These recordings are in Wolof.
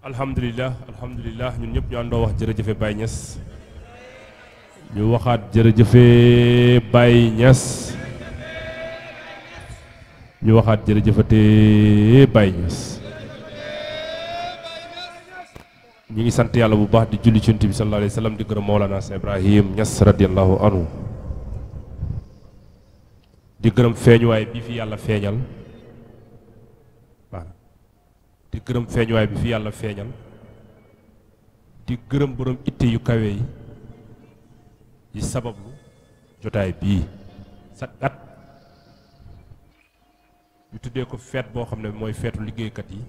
alhamdulilah alhamdulilah ñun ñëpp ñu àndoo wax jërëjëfe Baye Niass ñu waxaat jërëjëfe Baye Niass ñu waxaat jërëjëfate Baye Niass ñu ngi sant yàlla bu baax di julli ci Yonent bi sallallahu alayhi wa sallam di gërëm Mawlana Cheikh Ibrahim Niass radiyallahu anhu di gërëm feeñuwaay bi fi yàlla feeñal di gërëm feeñuwaay bi fi yàlla feeñal di gërëm borom itte yu kawe yi sabablu jotaay bii sa at ñu tuddee ko feet boo xam ne mooy feetu liggéeykat yi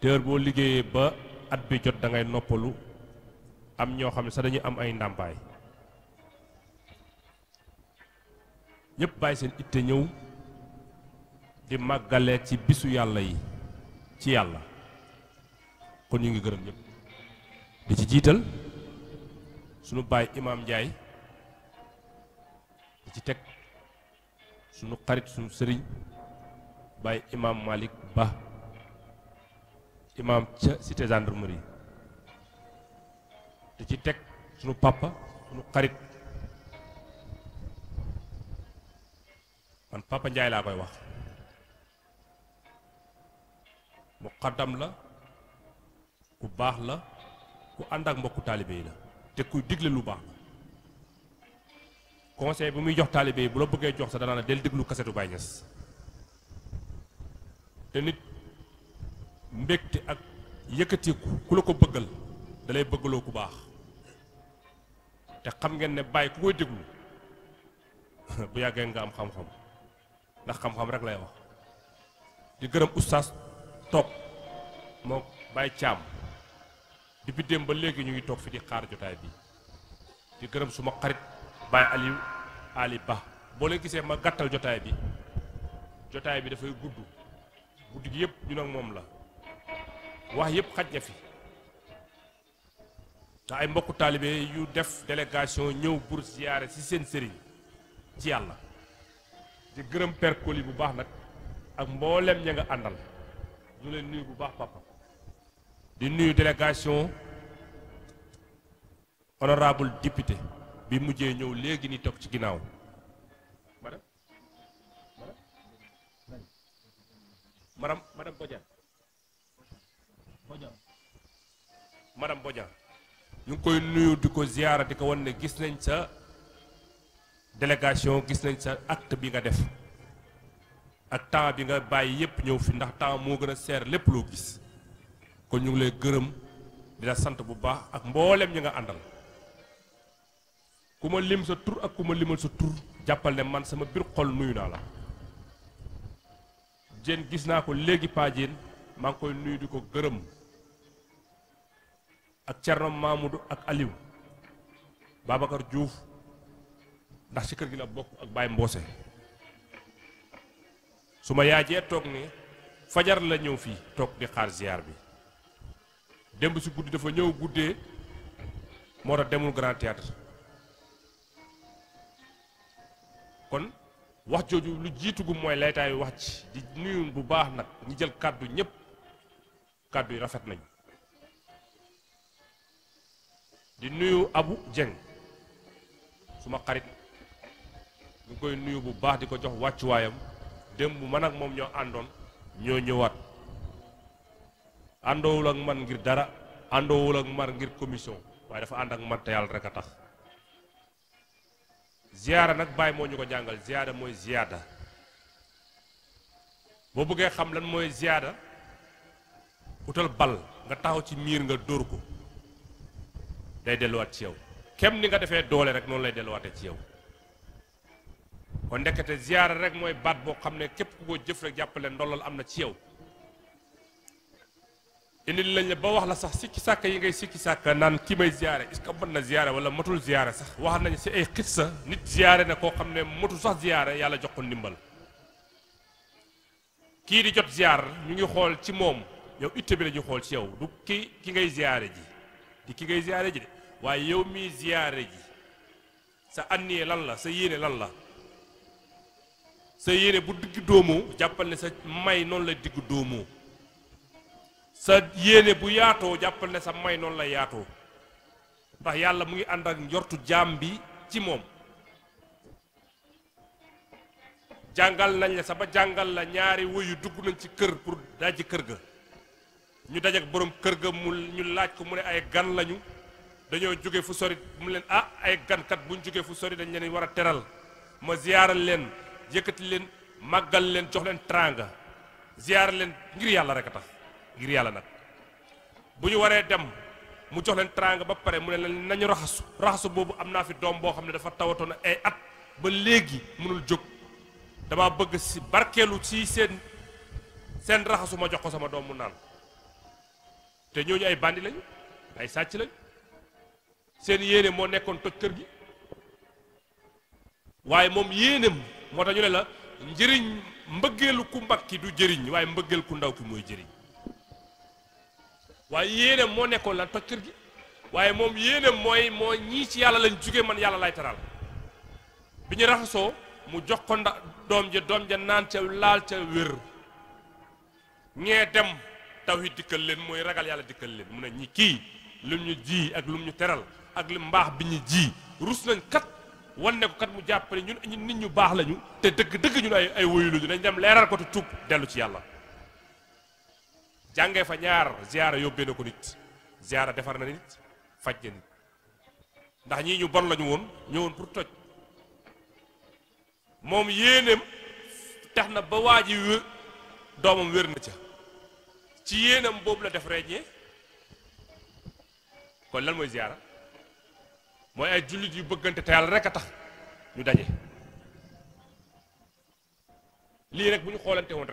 teer boo liggéeyee ba at bi jot da ngay noppalu am ñoo xam ne sax dañuy am ay ndàmpaay ñëpp bàyyi seen itte ñëw di màggale ci bisu yàlla yi ci yàlla kon ñu ngi gërëm ñëpp di ci jiital sunu baay imaam Njaay di ci teg sunu xarit sunu sëriñ baay imaam Malick Ba imaam ca cité gendarmerie di ci teg sunu papa sunu xarit man papa Njaay laa koy wax mu xaddam la ku baax la ku ànd ak mbokku taalibe yi la te kuy digle lu baax la conseil bi muy jox taalibe yi bu la bëggee jox sa danaa la del déglu kasetu Baye Niass te nit mbégte ak yëkkatiku ku la ko bëggal dalay bëggaloo ku baax te xam ngeen ne Baye ku koy déglu bu yàggee nga am xam-xam ndax xam-xam rek lay wax di gërëm oustaz toog moo Baye Thiam depuis démb ba léegi ñu ngi toog fi di xaar jotaay bi di gërëm suma xarit Baye Ali Ba boo leen gisee ma gàttal jotaay bi dafay gudd guddi gi yëpp ñu nag moom la wax yëpp xaj na fi ndax ay mbokku taalibe yu def délégation ñëw pour ziyaare ci seen sëriñ ci yàlla di gërëm Père Koli bu baax nag ak mboolem ña nga àndal ñu leen nuyu bu baax papa di nuyu délégation honorable député bi mujjee ñëw léegi ni toog ci ginnaaw madame Bodian ñu ngi koy nuyu di ko ziyaara di ko wan ne gis nañ sa délégation gis nañ sa acte bi nga def ak temps bi nga bàyyi yépp ñëw fi ndax temps moo gën a seer lépp loo gis kon ñu ngi lay gërëm di la sant bu baax ak mboolem ñi nga àndal ku ma lim sa tur ak ku ma limal sa tur jàppal ne man sama biir xol nuyu naa la Diène gis naa ko léegi Pa Diène maa ngi koy nuyu di ko gërëm ak Thierno Mamoudou ak Aliou Babacar Diouf ndax ci kër gi la bokk ak Baye Mbose su ma yaajee toog ni fajar la ñëw fii toog di xaar ziar bi démb si guddi dafa ñëw guddee moo tax demul Grand Théâtre kon wax jooju lu jiitu gu mooy laytaayu wax ci di nuyu bu baax nag ñi jël kàddu ñëpp kàddu yi rafet nañu di nuyu Abu Dieng suma xarit ñu ngi koy nuyu bu baax di ko jox wàccuwaayam démb man ak moom ñoo àndoon ñoo ñëwaat àndoowul ak man ngir dara àndoowul ak man ngir commission waaye dafa ànd ak man te yàlla rek a tax ziyaara nag Baye moo ñu ko jàngal ziyaada mooy ziyaada boo bëggee xam lan mooy ziyaada utal bal nga taxaw ci miir nga dóor ko day delluwaat ci yow kem ni nga defee doole rek noonu lay delluwaatee ci yow kon ndekete ziyaara rek mooy baat boo xam ne képp ku ko jëf rek jàppale ndollal am na ci yow indil lañ la ba wax la sax sikki sàkk yi ngay sikki sàkk naan ki may ziyaare est-ce que mën na ziyaare wala matul ziyaare sax wax nañ si ay xissa nit ziyaare na koo xam ne matul sax ziyaare yàlla jox ko ndimbal kii di jot ziyaar ñu ngi xool ci moom yow itte bi la ñuy xool ci yow du ki ngay ziyaare ji di ki ngay ziyaare ji de waaye yow mii ziyaare ji sa anniyee lan la sa yéene lan la sa yéene bu digg doomu jàppal ne sa may noonu la digg doomu sa yéene bu yaatoo jàppal ne sa may noonu lay yaatoo ndax yàlla mu ngi ànd ak njortu jaam bi ci moom. jàngal nañ la sa ba jàngal la ñaari wuyu dugg nañ ci kër pour dajji kër ga ñu daj ak borom kër ga mu ñu laaj ko mu ne ay gan lañu dañoo jóge fu sori mu leen ah ay gankat buñ jógee fu sori dañ leen war a teral ma ziyaaral leen yëkkati leen màggal leen jox leen tranga ziyaaral leen ngir yàlla rek a tax ngir yàlla nag bu ñu waree dem mu jox leen tranga ba pare mu ne leen nañu raxasu boobu am naa fi doom boo xam ne dafa tawatoon ay at ba léegi mënul jóg dama bëgg si barkeelu ci seen raxasu ma jox ko sama doom mu naan te ñooñu ay bandi lañu ay sàcc lañu seen yéene moo nekkoon toj kër gi waaye moom yéenem moo tax ñu ne la njëriñ mbëggeelu ku mag ki du jëriñ waaye mbëggeel ku ndaw ki mooy jëriñ waaye yéenem moo nekkoon lan toj kër gi waaye moom yéenem mooy ñii ci yàlla lañ jóge man yàlla lay taral bi ñu raxasoo mu jox ko doom ja naan ca laal ca wér ñee dem tawhid dikkal leen mooy ragal yàlla dikkal leen mu ne ñi kii lum ñu ji ak lum ñu teral ak lu mbaax bi ñu ji rus nañ kat wan ne ko kat mu jàppale ñun nit ñu baax lañu te dëgg ñun ay woyu lañu nañ dem leeral ko te tuub dellu ci yàlla jàngee fa ñaar ziyaara yóbbee na ko nit ziyaara defar na nit faj na nit ndax ñii ñu bon lañu woon ñëwoon pour toj moom yéeneem tax na ba waa ji doomam wér na ca ci yéenam boobu la def reñee kon lan mooy ziyaara mooy ay jullit yu bëggante te yàlla rek a tax ñu daje lii rek bu ñu xoolante woon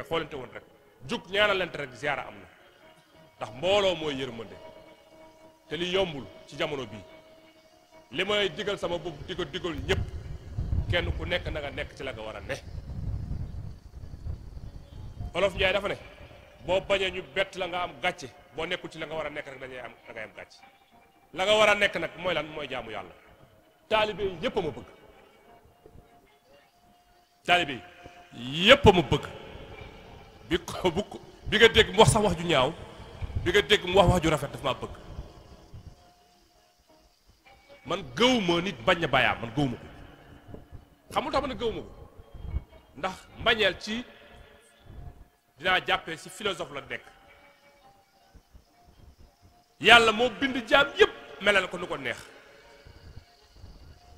rek jug ñaanalante rek ziyaara am na ndax mbooloo mooy yërmande te li yombul ci jamono bii li may digal sama bopp di ko digal ñëpp kenn ku nekk na nga nekk ci la nga war a ne Olof Njaay dafa ne boo bañee ñu bett la nga am gàcce boo nekkul ci la nga war a nekk rek da ngay am gàcce la nga war a nekk nag mooy lan mooy jaamu yàlla taalibe yi yépp a ma bëgg taalibe yi yépp a ma bëgg bi nga dégg mu wax sax wax ju ñaaw bi nga dégg mu wax ju rafet daf maa bëgg man gëwuma nit bañ na bàyyaa man gëwuma ko xamul tax ma ne gëwuma ko ndax mbañeel ci dinaa jàppee ci philosophe la nekk yàlla moo bind jaam yépp melal ko nu ko neex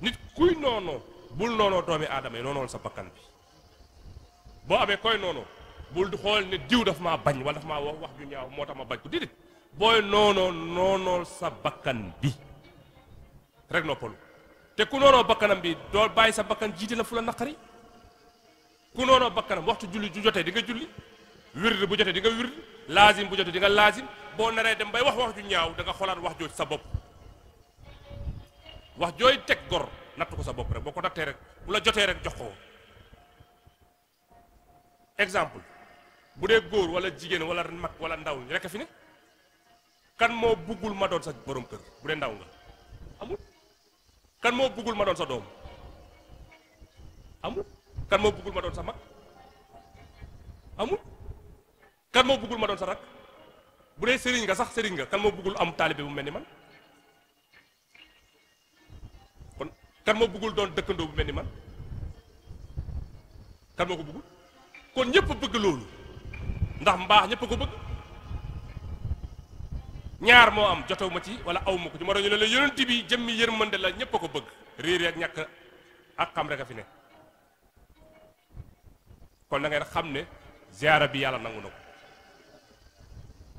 nit kuy noonoo bul noonoo doomi aadama yi noonool sa bakkan bi boo amee koy noonoo bul di xool ne diw daf maa bañ wala daf maa wax ju ñaaw moo tax ma bañ ko déedéet booy noonool sa bakkan bi rek noppalu te ku noonoo bakkanam bi doo bàyyi sa bakkan jiite la fu la naqari ku noonoo bakkanam waxtu julli ju jotee di nga julli wird bu jotee di nga wird laazim bu jotee di nga laazim boo naree dem bay wax ju ñaaw da nga xoolaat wax jooj sa bopp wax jooy teg gor natt ko sa bopp rek boo ko nattee rek bu la jotee rek jox ko exemple bu dee góor wala jigéen wala mag wala ndaw rek a fi ne kan moo buggul ma doon sa borom kër bu dee ndaw nga amul kan moo buggul ma doon sa doom amul kan moo buggul ma doon sa mag amul kan moo buggul ma doon sa rak bu dee sëriñ nga sax sëriñ nga kan moo buggul am taalibe bu mel ni man kon kan moo buggul doon dëkkandoo bu mel ni man kan moo ko buggul kon ñëpp bëgg loolu ndax mbaax ñëpp ko bëgg ñaar moo am jotewu ma ci wala aw ma ko ci ma doon ñu ne la yonent bi jëmmi yërmande la ñëpp a ko bëgg réer ak ñàkk ak xam rek a fi ne kon da ngeen xam ne ziyaara bi yàlla nangu na ko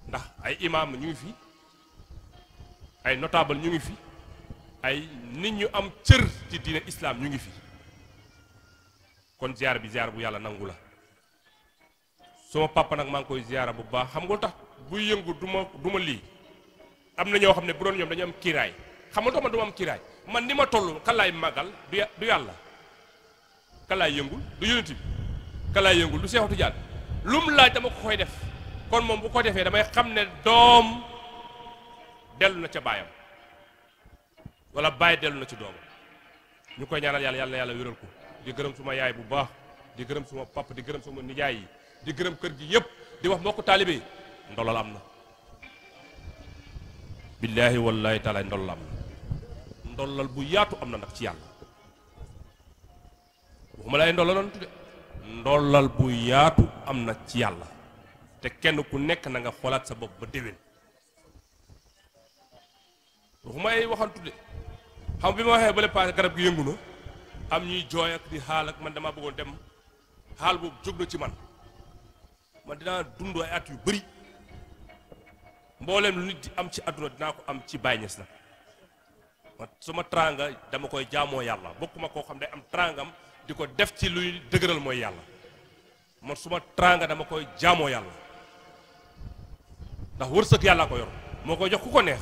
ndax ay imaam ñu ngi fi ay notable ñu ngi fi ay nit ñu am cër ci diine islam ñu ngi fi kon ziyaara bi ziyaara bu yàlla nangu la suma papa nag maa ngi koy ziyaara bu baax xam nga lu tax buy yëngu du ma lii am na ñoo xam ne bu doon ñoom dañu am kiiraay xam nga lu tax man du ma am kiiraay man ni ma toll kan laay màggal du yàlla kan laay yëngul du yonent bi kan laay yëngul du Seexu Tijaan lu mu laaj dama ko koy def kon moom bu ko defee damay xam ne doom dellu na ca baayam wala baay dellu na ci doomam ñu koy ñaanal yàlla wéral ko di gërëm suma yaay bu baax di gërëm suma papa di gërëm suma nijaay yi di gërëm kër gi yëpp di wax mbokku taalibe yi ndolal am na billaahi wallaahi taala ndollam ndollal bu yaatu am na nag ci yàlla waxuma la ay ndollaloon tudde ndollal bu yaatu am na ci yàlla te kenn ku nekk na nga xoolaat sa bopp ba déwén waxuma ay waxantu de xam bi ma waxee bale paase garab gi yëngu na am ñuy jooy ak di xaal ak man dama bëggoon dem xaal boobu jóg na ci man dinaa dund ay at yu bëri mbooleem lu nit di am ci àdduna dinaa ko am ci Baay Ñas nag man suma tranga dama koy jaamoo yàlla bokkuma koo xam ne am trangam di ko def ci luy dëgëral mooy yàlla man suma tranga dama koy jaamoo yàlla ndax wërsëg yàlla ko yor moo koy jox ku ko neex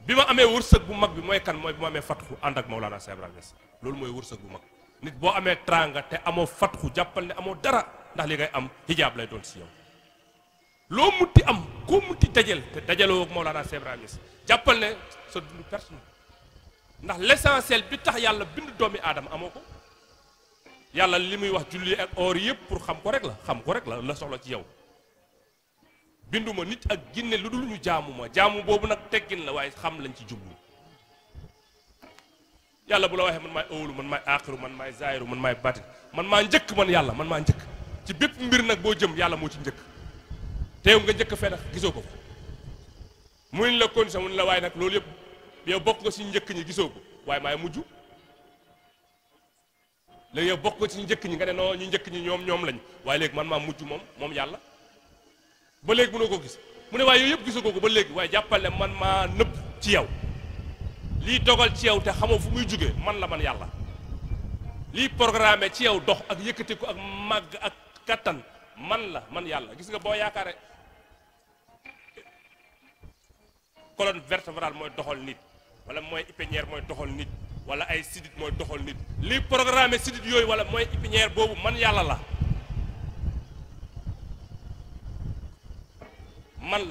bi ma amee wërsëg bu mag bi mooy kan mooy bi ma amee fatxu ànd ak Mawlana Cheikh Ibrahima Niass loolu mooy wërsëg bu mag nit boo amee tranga te amoo fatxu jàppal ne amoo dara ndax li ngay am hijaab lay doon si yow loo muti am koo muti dajal te dajaloo ak Mawlana Cheikh Ibrahima Niass jàppal ne sa dund personnel ndax l'essentiel bi tax yàlla bind doomi aadama amoo ko yàlla li muy wax julli ak or yëpp pour xam ko rek la soxla ci yow binduma nit ak ginne lu dul ñu jaamu ma jaamu boobu nag teggin la waaye xam lañ ci jublu yàlla bu la waxee man maay ëwlu man maay aaxiru man maay zaahiru man maay baatin man maa njëkk man yàlla man maa njëkk ci bépp mbir nag boo jëm yàlla moo ci njëkk teew nga njëkk fee nag gisoo ko fa muñ la condition mun la waaye nag loolu yëpp yow bokk nga ci njëkk ñi gisoo ko waaye maay mujj léegi yow bokk nga ci njëkk ñi nga ne non ñu njëkk ñi ñoom lañ waaye léegi man maa mujj moom yàlla ba léegi mënoo ko gis mu ne waaye yooyu yëpp gisoo ko ba léegi waaye jàppal ne man maa nëbb ci yow lii dogal ci yow te xamoo fu muy jóge man la man yàlla lii programme ci yow dox ak yëkkati ko ak màgg ak kattan man yàlla gis nga boo yaakaare colonne vertébrale mooy doxal nit wala mooy épinière mooy doxal nit wala ay sidit mooy doxal nit lii programme sidit yooyu wala mooy épinière boobu man yàlla la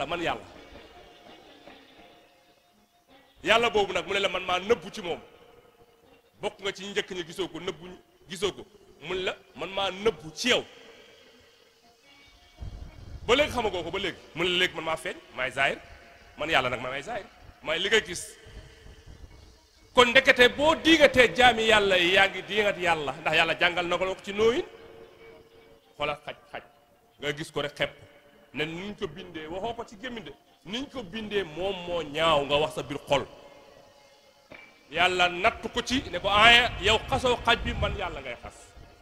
man yàlla boobu nag mu ne la man maa nëbbu ci moom bokk nga ci njëkk ñi gisoo ko nëbbu gisoo ko mun la man maa nëbbu ci yow ba léegi xamagoo ko ba léegi mun la léegi man maa feeñ maay zaahir man yàlla nag maay zaahir maay li nga gis kon ndekete boo diigatee jaami yàlla yi yaa ngi diigat yàlla ndax yàlla jàngal na ko ci nooyin xoolal xaj nga gis ko rek xepp ne niñ ko bindee waxoo ko ci gémmiñ de niñ ko bindee moom moo ñaaw nga wax sa biir xol yàlla nattu ko ci ne ko aaya yow xasoo xaj bi man yàlla ngay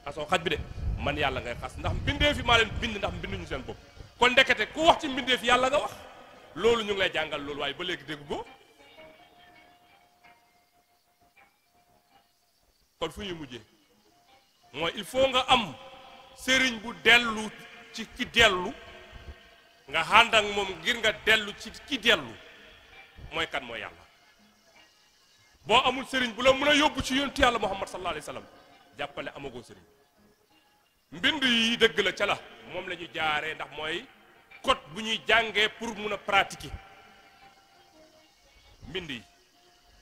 xasoo xaj bi de man yàlla ngay xas ndax mbindee fi maa leen bind ndax mbinduñu seen bopp kon ndekete ku wax ci mbindee fi yàlla nga wax loolu ñu ngi lay jàngal loolu waaye ba léegi dégg ko kon fu ñuy mujjee mooy il faut nga am sëriñ bu dellu ci ki dellu nga ànd ak moom ngir nga dellu ci ki dellu mooy kan mooy yàlla boo amul sëriñ bu la mën a yóbbu ci yontu yàlla muhammad sallallahu alayhi wa sallam jàppale amagoo sëriñ mbind yi dëgg la ca la moom la ñu jaaree ndax mooy code bu ñuy jàngee pour mun a pratiquer mbind yi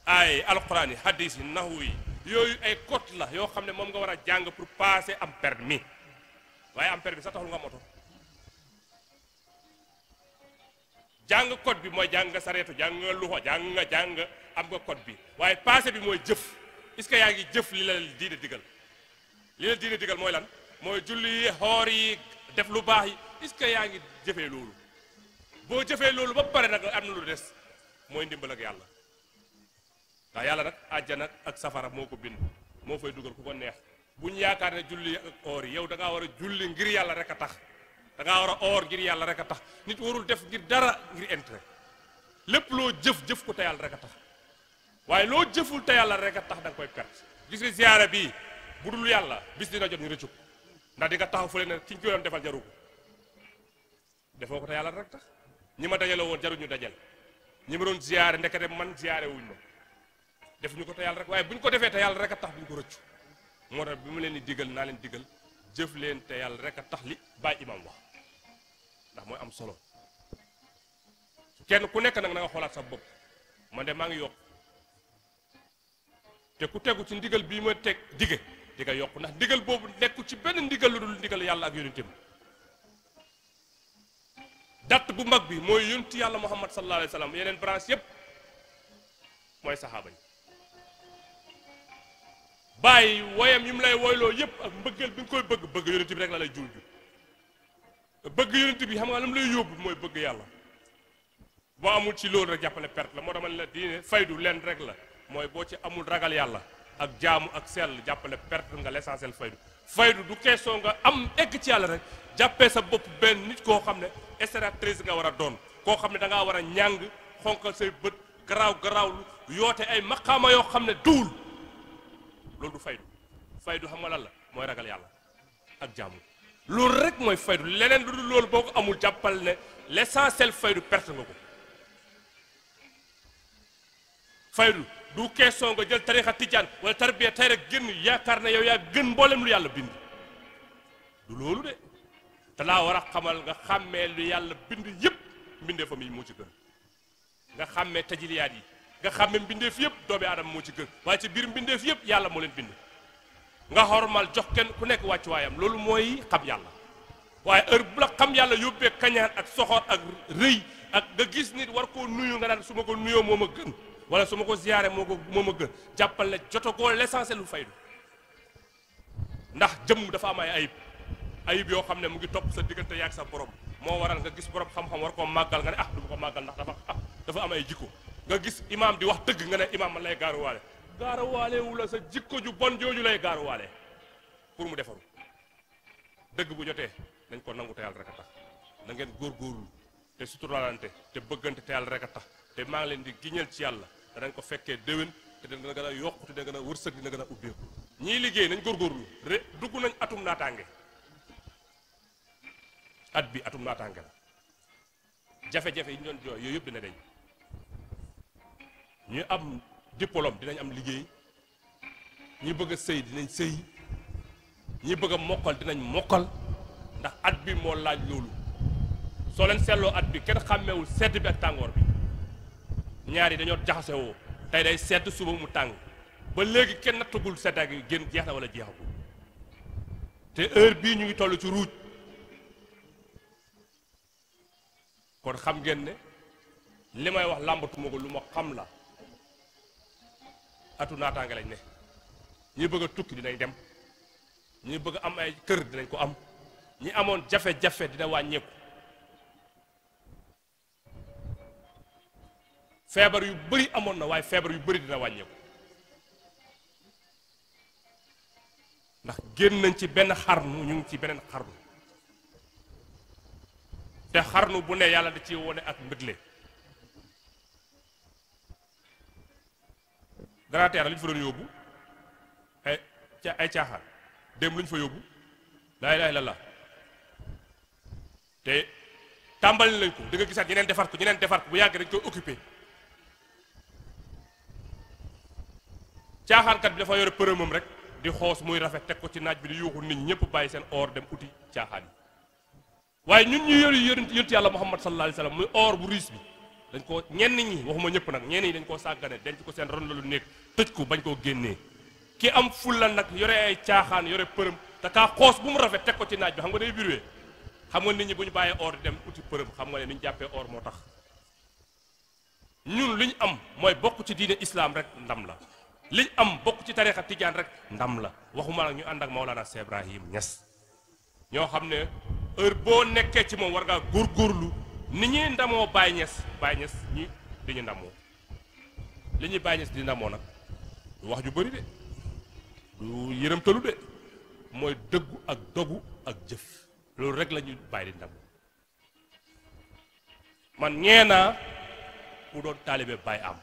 ay alquran yi hadis yi naxwu yi yooyu ay code la yoo xam ne moom nga war a jàng pour passer am permis waaye am permis sax taxul nga am oto jàng code bi mooy jàng nga sareetu jàng nga luxa jàng am nga code bi waaye passé bi mooy jëf est-ce que yaa ngi jëf li la diine digal mooy lan mooy julli yi xoor yi def lu baax yi est-ce que yaa ngi jëfee loolu boo jëfee loolu ba pare nag am na lu des mooy ndimbal ak yàlla ndax yàlla nag àjjana ak safara moo ko bind moo fay dugal ku ko neex buñ yaakaar ne julli ak oor yi yow da ngaa war a julli ngir yàlla rek a tax da ngaa war a oor ngir yàlla rek a tax nit warul def ngir dara ngir intérêt lépp loo jëf ko te yàlla rek a tax waaye loo jëful te yàlla rek a tax da nga koy perte gis nga ziyaara bii bu dul yàlla bis dina jot ñu rëccu ndax di nga taxaw fu leen ne ki ñu ko doon defal jaru ko defoo ko te yàlla rek tax ñi ma dajale woon jaruñu dajal ñi ma doon ziyaare ndekete man ziyaare wuñ ma defuñu ko te yàlla rek waaye buñ ko defee te yàlla rek a tax buñ ko rëccu moo tax bi mu leen di digal naa leen digal jëf leen te yàlla rek a tax li bàyyi imam wax ndax mooy am solo kenn ku nekk nag na nga xoolaat sa bopp man de maa ngi yokk te ku tegu ci ndigal bii ma teg dige di nga yokk ndax ndigal boobu nekku ci benn ndigal lu dul ndigal yàlla ak yonentam datt bu mag bi mooy yonent yàlla Muhammad sallallahu alayhi wa sallam yeneen branche yépp mooy saxaaba yi bàyyi woyam yi mu lay woyloo yépp ak mbëggeel bi nga koy bëgg yonent bi rek la lay jul bëgg yonent bi xam nga lu mu lay yóbbu mooy bëgg yàlla boo amul ci loolu rek jàppale perte la moo dama la diine faydu leen rek la mooy boo ci amul ragal yàlla ak jaamu ak sell jàppale perte nga l'essentiel faydu du question nga am egg ci yàlla rek jàppee sa bopp benn nit koo xam ne extraterrestre nga war a doon koo xam ne da ngaa war a ñàng xonkal say bët garaawlu yoote ay maqaama yoo xam ne duul loolu du faydu xam nga lan la mooy ragal yàlla ak jaamu loolu rek mooy faydu leneen lu dul loolu boo ko amul jàppal ne l'essentiel faydu perte nga ko faydu du question nga jël tarixa tijaan wala tarbiya tey rek génn yaakaar na yow yaa gën mboolem lu yàlla bind du loolu de te laa war a xamal nga xàmmee lu yàlla bind yépp mbindeefam yi moo ci gën nga xàmmee tajiliyaat yi nga xàmmee mbindeef yépp doomi aadama moo ci gën waaye ci biir mbindeef yépp yàlla moo leen bind nga xormal jox kenn ku nekk wàccu waayam loolu mooy xam yàlla waaye heure bu la xam yàlla yóbbee kañaan ak soxor ak rëy ak nga gis nit war koo nuyu nga naan su ma ko nuyoo moo ma gën wala su ma ko ziyaare moo ma gën jàppal ne jotagoo l'essentiel lu faydu ndax jëmm dafa am ay ayib yoo xam ne mu ngi topp sa diggante yaag sa borom moo waral nga gis borom xam-xam war koo màggal nga ne du ma ko màggal ndax dafa am ay jikko nga gis imaam di wax dëgg nga ne imaam man lay gaaruwaale wu la sa jikko ju bon jooju lay gaaruwaale pour mu defaru dëgg bu jotee nañ ko nangu te yàlla rek a tax na ngeen góorgóorlu te suturaalante te bëggante te yàlla rek a tax te maa ngi leen di giñal ci yàlla danañ ko fekkee déwén te dana gën a yokku te dana gën a wërsëg dina gën a ubbeeku ñii liggéey nañ góorgóorlu dugg nañ atum naataange at bi atum naataange la jafe-jafe yi ñu doon jooy yooyu yëpp dina deñ ñu am diplôme dinañ am liggéey ñi bëgg a sëy dinañ sëy ñi bëgg a mokkal dinañ mokkal ndax at bi moo laaj loolu soo leen seetloo at bi kenn xàmmeewul sedd bi ak tàngoor bi ñaar yi dañoo jaxase woo tey day sedd suba mu tàng ba léegi kenn nattagul seddaay gi génn jeex na wala jeexagul te heure bii ñu ngi toll ci ruuj kon xam ngeen ne li may wax làmbatuma ko lu ma xam la atu naataange lañ ne ñi bëgg a tukki dinañ dem ñi bëgg am ay kër dinañ ko am ñi amoon jafe-jafe dina wàññeeku feebar yu bëri amoon na waaye feebar yu bëri dina wàññeeku ndax génn nañ ci benn xarnu ñu ngi ci beneen xarnu te xarnu bu ne yàlla da ci wone ak mbëgle Grand Théâtre lu ñu fa doon yóbbu ay caaxaan dem lu ñu fa yóbbu laa ilaaha illallaah te tàmbali nañ ko di nga gisaat ñeneen defar ko bu yàgg dañ koy occupé caaxaankat bi dafa yore përëmam rek di xoos muy rafet teg ko ci naaj bi di yuuxu nit ñëpp bàyyi seen or dem uti caaxaan yi waaye ñun ñu yonent yàlla Muhammad sallallahu alayhi wa sallam muy or bu riis bi dañ ko ñenn ñi waxuma ñëpp nag ñenn ñi dañ koo sàggane denc ko seen ron la lu nekk tëj ko bañ koo génnee ki am fulla nag yore ay caaxaan yore përëm te kaa xoos bu mu rafet teg ko ci naaj bi xam nga day birwee xam nga nit ñi bu ñu bàyyee or di dem uti përëm xam nga ne ni ñu jàppee or moo tax ñun li ñu am mooy bokk ci diine islam rek ndam la liñ am bokk ci tarixa tijaan rek ndam la waxuma nag ñu ànd ak Maolana Cheikh Ibrahim Niass ñoo xam ne heure boo nekkee ci moom war ngaa góorgóorlu ni ñuy ndamoo Baye Niass ñi di ñu ndamoo li ñuy Baye Niass di ndamoo nag du wax ju bëri de du yërëmtalu de mooy dëggu ak dogu ak jëf loolu rek la ñuy bàyyi di ndamoo man ñeenaa ku doon taalibe Baye am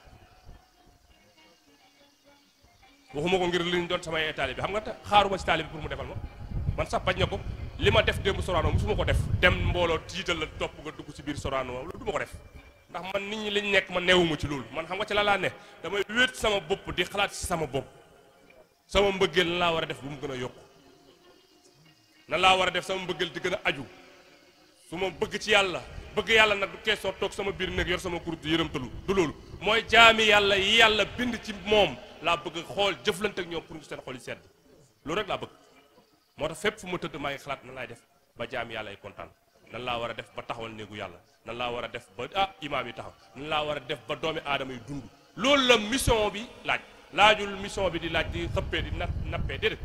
waxuma ko ngir li ñu doon samay taalibe xam nga xaaruma si taalibe pour mu defal ma man sax bañ na ko li ma def démb Sorano musuma ko def dem mbooloo tiital la topp nga dugg ci biir Sorano loolu du ma ko def ndax man nit ñi liñ nekk ma newuma ci loolu man xam nga ci la laa ne damay wéet sama bopp di xalaat ci sama bopp sama mbëggeel nan laa war a def bu mu gën a yokku nan laa war a def sama mbëggeel di gën a aju su ma bëgg ci yàlla bëgg yàlla nag du keesoo toog sama biir néeg yor sama kurut di yërëmtalu du loolu mooy jaami yàlla yi yàlla bind ci moom laa bëgg xool jëflante ak ñoom pour seen xol yi sedd loolu rek laa bëgg moo tax fépp fu ma tëdd maa ngi xalaat na laay def ba jaami yàlla yi kontaan nan laa war a def ba taxawal néegu yàlla nan laa war a def ba imaam yi taxaw nan laa war a def ba doomi aadama yi dund loolu la mission bi laajul mission bi di laaj di xëppee di nappee déedéet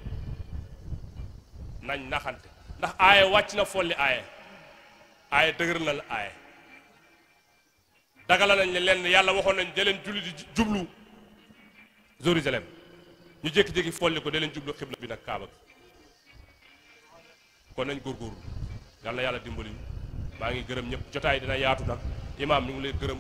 nañ naxante ndax aaye wàcc na folli aaye dëgër na la aaye dagala nañ leen yàlla waxoon nañ da leen julli di jublu Jérusalem ñu jékki-jékki folli ko da leen jublu xibla bi nag Kaaba bi kon nañ góorgóorlu yàlla yàlla dimbali maa ngi gërëm ñëpp jotaay dina yaatu nag imaam ñu ngi lay gërëm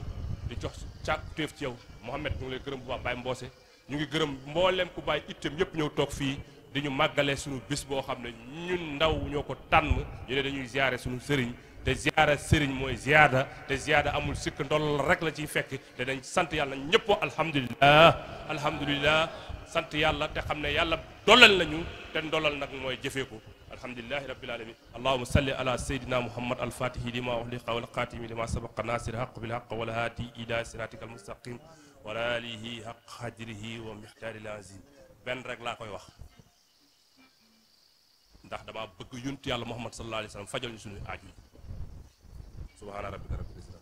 di jox càkk téef ci yow Mohamed ñu ngi lay gërëm bu baax Baye Mboose ñu ngi gërëm mboolem ku bàyyi itteem yëpp ñëw toog fii di ñu màggale suñu bés boo xam ne ñun ndaw ñoo ko tànn ñu ne dañuy ziyaare suñu sëriñ te ziyaara sëriñ mooy ziyaada te ziyaada amul sikk ndol rek la ciy fekk te dañ sant yàlla ñëpp alhamdulillah sant yàlla te xam ne yàlla dolal nañu te ndolal nag mooy jëfee ko alhamdulillahi rabbil alamin allahumma salli ala sayyidina muhammad al-fatihi lima ughliqa wal khatimi lima sabaqa nasir haqq bil haqq wal hadi ila siratikal mustaqim wa alihi haqq qadrihi wa miqdaril azim benn rek laa koy wax ndax dama bëgg yonent yàlla muhammad sallallahu alayhi wa sallam fajal ñu suñu aaju yi subhana rabbika rabbil